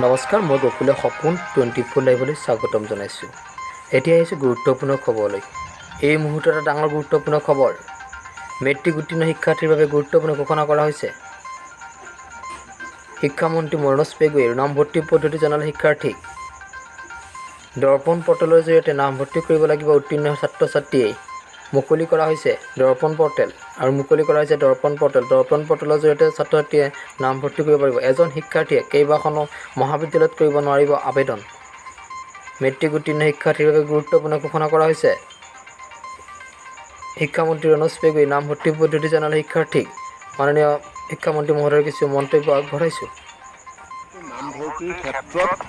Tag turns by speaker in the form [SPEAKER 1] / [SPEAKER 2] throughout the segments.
[SPEAKER 1] নমস্কাৰ, মই গকুলে সপোন 24 লাইভলৈ স্বাগতম জনাইছোঁ। এতিয়া আহিছোঁ গুৰুত্বপূৰ্ণ খবৰলৈ। এই মুহূৰ্তত এটা ডাঙৰ গুৰুত্বপূৰ্ণ খবৰ। মেট্ৰিক উত্তীৰ্ণ শিক্ষাৰ্থীৰ বাবে গুৰুত্বপূৰ্ণ ঘোষণা কৰা হৈছে। শিক্ষামন্ত্ৰী মনোজ পেগুৱে নামভৰ্তি পদ্ধতি জনালে শিক্ষাৰ্থীক। দৰ্পণ পৰ্টেলৰ জৰিয়তে নামভৰ্তি কৰিব লাগিব উত্তীৰ্ণ ছাত্ৰ-ছাত্ৰীয়ে। মুকলি কৰা হৈছে দৰ্পণ পৰ্টেল আৰু মুকলি কৰা হৈছে দৰ্পণ পৰ্টেল। দৰ্পণ পৰ্টেলৰ জৰিয়তে ছাত্ৰ-ছাত্ৰীয়ে নামভৰ্তি কৰিব পাৰিব। এজন শিক্ষাৰ্থীয়ে কেইবাখনো মহাবিদ্যালয়ত কৰিব নোৱাৰিব আবেদন। মেট্ৰিক উত্তীৰ্ণ শিক্ষাৰ্থীৰ বাবে গুৰুত্বপূৰ্ণ ঘোষণা কৰা হৈছে। শিক্ষামন্ত্ৰী মনোজ পেগুৱে নামভৰ্তি পদ্ধতি জনালে শিক্ষাৰ্থীক। মাননীয় শিক্ষামন্ত্ৰী মহোদয়ৰ কিছু মন্তব্য আগবঢ়াইছোঁ।
[SPEAKER 2] নামভৰ্তিৰ ক্ষেত্ৰত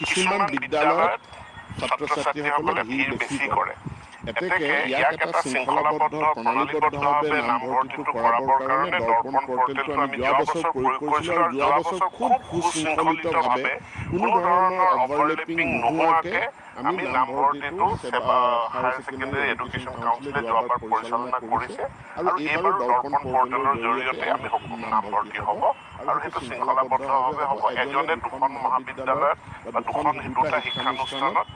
[SPEAKER 2] কিছুমান বিদ্যালয়ত ছাত্ৰ-ছাত্ৰীসকলে ভিৰ বেছি কৰে। এতেকে ইয়াক এটা শৃংখলাবদ্ধ প্ৰণালীবদ্ধভাৱে নামভৰ্তিটো কৰাবৰ কাৰণে দৰ্পণ পৰ্টেলটো আমি যোৱা বছৰ প্ৰয়োগ কৰিছিলোঁ আৰু যোৱা বছৰ খুব সুশৃংখলিতভাৱে কোনো ধৰণৰ অভাৰলেপিং নোহোৱাকৈ আমি নামভৰ্তিটো হায়াৰ ছেকেণ্ডেৰী এডুকেশ্যন কাউন্সিলে যোৱাবাৰ পৰিচালনা কৰিছে আৰু এইবাৰো দৰ্পণ পৰ্টেলৰ জৰিয়তে আমি নামভৰ্তি হ'ব আৰু সেইটো শৃংখলাবদ্ধভাৱে হ'ব। এজনে দুখন মহাবিদ্যালয়ত বা দুটা শিক্ষানুষ্ঠানত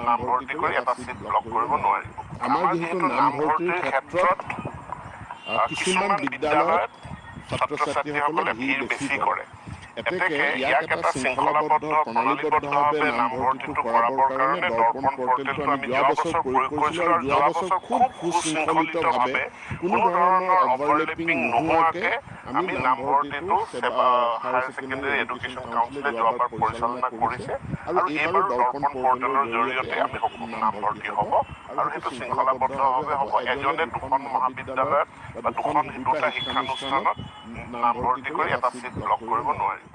[SPEAKER 2] নামভৰ্তি কৰি এটা চিট ব্লক কৰিব নোৱাৰিব। আমাৰ যিহেতু নামভৰ্তিৰ ক্ষেত্ৰত কিছুমান বিদ্যালয়ত ছাত্ৰ-ছাত্ৰীসকলে ভিৰ বেছি কৰে। এতেকে ইয়াক এটা শৃংখলাবদ্ধ প্ৰণালীবদ্ধভাৱে নামভৰ্তিটো কৰাবৰ কাৰণে দৰ্পণ পৰ্টেলটো আমি যোৱা বছৰ প্ৰয়োগ কৰিছিলোঁ আৰু যোৱা বছৰ খুব সুশৃংখলিতভাৱে কোনো ধৰণৰ অভাৰলেপিং নোহোৱাকৈ আমি নামভৰ্তিটো হায়াৰ ছেকেণ্ডেৰী এডুকেশ্যন কাউন্সিলে যোৱাবাৰ পৰিচালনা কৰিছে আৰু এইবাৰো দৰ্পণ পৰ্টেলৰ জৰিয়তে আমি নামভৰ্তি হ'ব আৰু সেইটো শৃংখলাবদ্ধভাৱে হ'ব। এজনে দুখন মহাবিদ্যালয়ত বা দুটা শিক্ষানুষ্ঠানত নামভৰ্তি কৰি এটা চিট ব্লক কৰিব নোৱাৰিব।